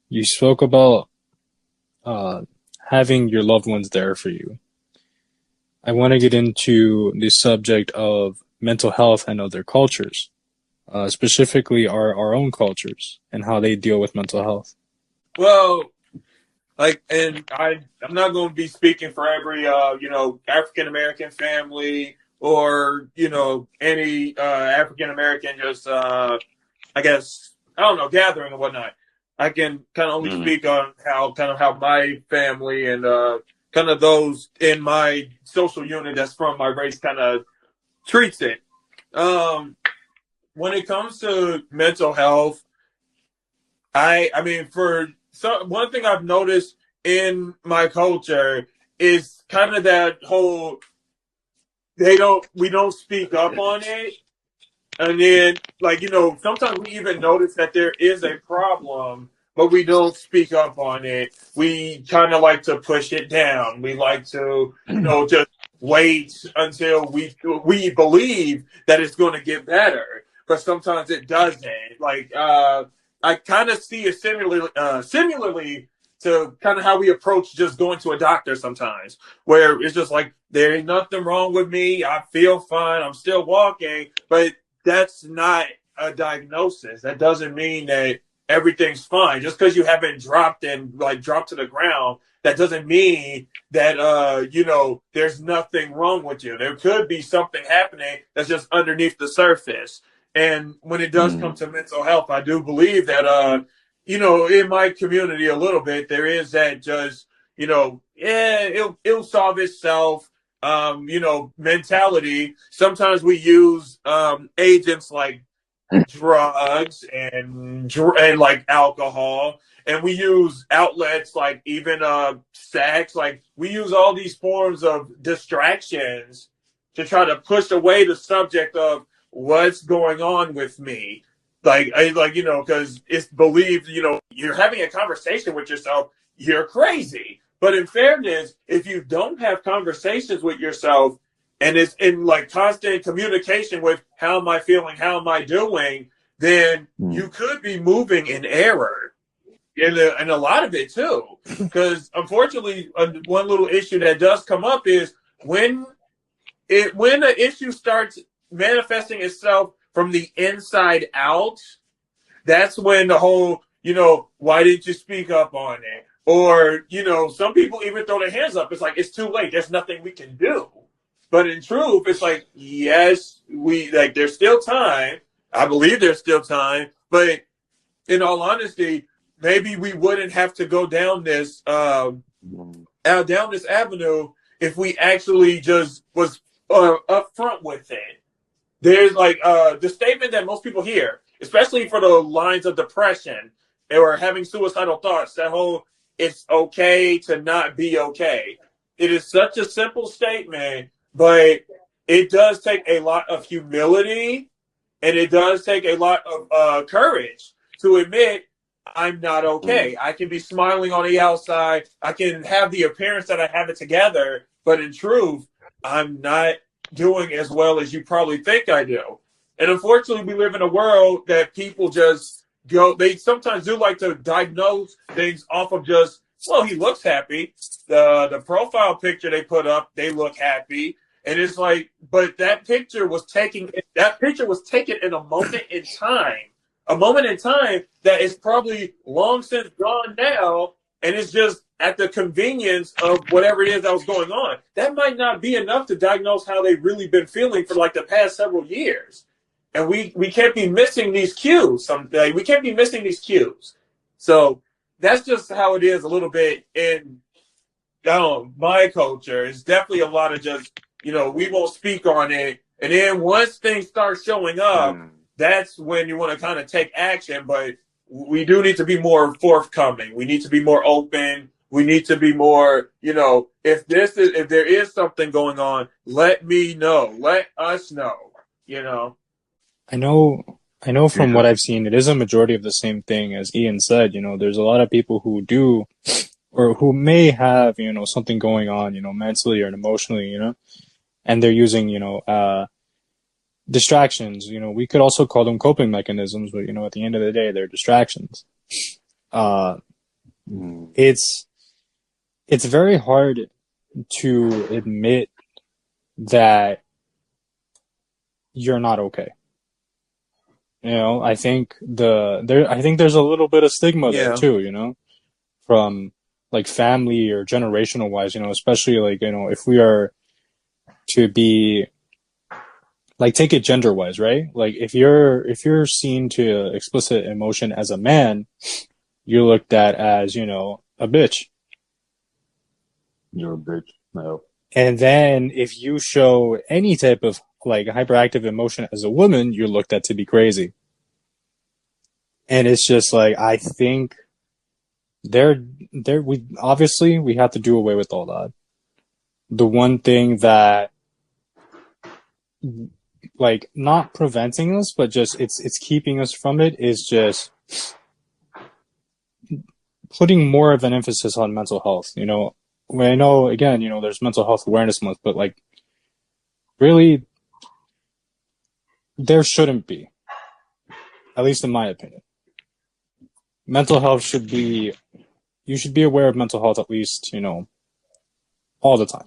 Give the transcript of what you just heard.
You spoke about uh, having your loved ones there for you. I want to get into the subject of mental health and other cultures, specifically our own cultures and how they deal with mental health. Well, I'm not going to be speaking for every, African American family or, any African American just, I guess, I don't know, gathering and whatnot. I can kind of only Mm, speak on how my family and kind of those in my social unit that's from my race kind of treats it. Um, when it comes to mental health, I mean, one thing I've noticed in my culture is kind of that whole we don't speak up on it, and then sometimes we even notice that there is a problem, but we don't speak up on it. We kind of like to push it down. We like to just wait until we believe that it's going to get better, but sometimes it doesn't. I kind of see it similarly to kind of how we approach just going to a doctor sometimes, where it's just like there ain't nothing wrong with me. I feel fine. I'm still walking, but that's not a diagnosis. That doesn't mean that everything's fine. Just because you haven't dropped to the ground, that doesn't mean that there's nothing wrong with you. There could be something happening that's just underneath the surface. And when it does come mm, to mental health, I do believe that in my community a little bit, there is that just, yeah, it'll solve itself mentality. Sometimes we use agents like drugs and like alcohol, and we use outlets like even sex. Like we use all these forms of distractions to try to push away the subject of what's going on with me. Because it's believed, you're having a conversation with yourself, you're crazy. But in fairness, if you don't have conversations with yourself and it's in like constant communication with how am I feeling, how am I doing, then mm. you could be moving in error. And a lot of it too. Because unfortunately, one little issue that does come up is when when an issue starts manifesting itself from the inside out, that's when the whole, why didn't you speak up on it? Or, some people even throw their hands up. It's like, it's too late. There's nothing we can do. But in truth, it's like, yes, there's still time. I believe there's still time. But in all honesty, maybe we wouldn't have to go down this avenue if we actually just was upfront with it. There's like the statement that most people hear, especially for the lines of depression or having suicidal thoughts, that whole it's okay to not be okay. It is such a simple statement, but it does take a lot of humility and it does take a lot of courage to admit I'm not Mm. okay. I can be smiling on the outside. I can have the appearance that I have it together, but in truth, I'm not doing as well as you probably think I do. And unfortunately, we live in a world that people just they sometimes do like to diagnose things off of just, well, he looks happy. The profile picture they put up, they look happy. And it's like, but that picture was taken in a moment in time that is probably long since gone now, and it's just at the convenience of whatever it is that was going on. That might not be enough to diagnose how they've really been feeling for like the past several years. And we can't be missing these cues. We can't be missing these cues. So that's just how it is a little bit in my culture. It's definitely a lot of just, we won't speak on it. And then once things start showing up, Mm. that's when you want to kind of take action. But we do need to be more forthcoming. We need to be more open. We need to be more, if there is something going on, let me know. Let us know, you know. I know, I know from Yeah. what I've seen, it is a majority of the same thing as Ian said. There's a lot of people who do or who may have, something going on, mentally or emotionally, and they're using, distractions. We could also call them coping mechanisms, but at the end of the day, they're distractions. Mm. It's very hard to admit that you're not okay. I think there's a little bit of stigma there Yeah. too, from like family or generational wise, especially like, if we are to be like take it gender wise, right? Like if you're seen to explicit emotion as a man, you're looked at as, a bitch. You're a bitch. No. And then if you show any type of like hyperactive emotion as a woman, you're looked at to be crazy. And it's just like I think we have to do away with all that. The one thing that like not preventing us, but just it's keeping us from it is just putting more of an emphasis on mental health. When I know again, there's mental health awareness month, but like really there shouldn't be, at least in my opinion. Mental health should be you should be aware of mental health at least, all the time.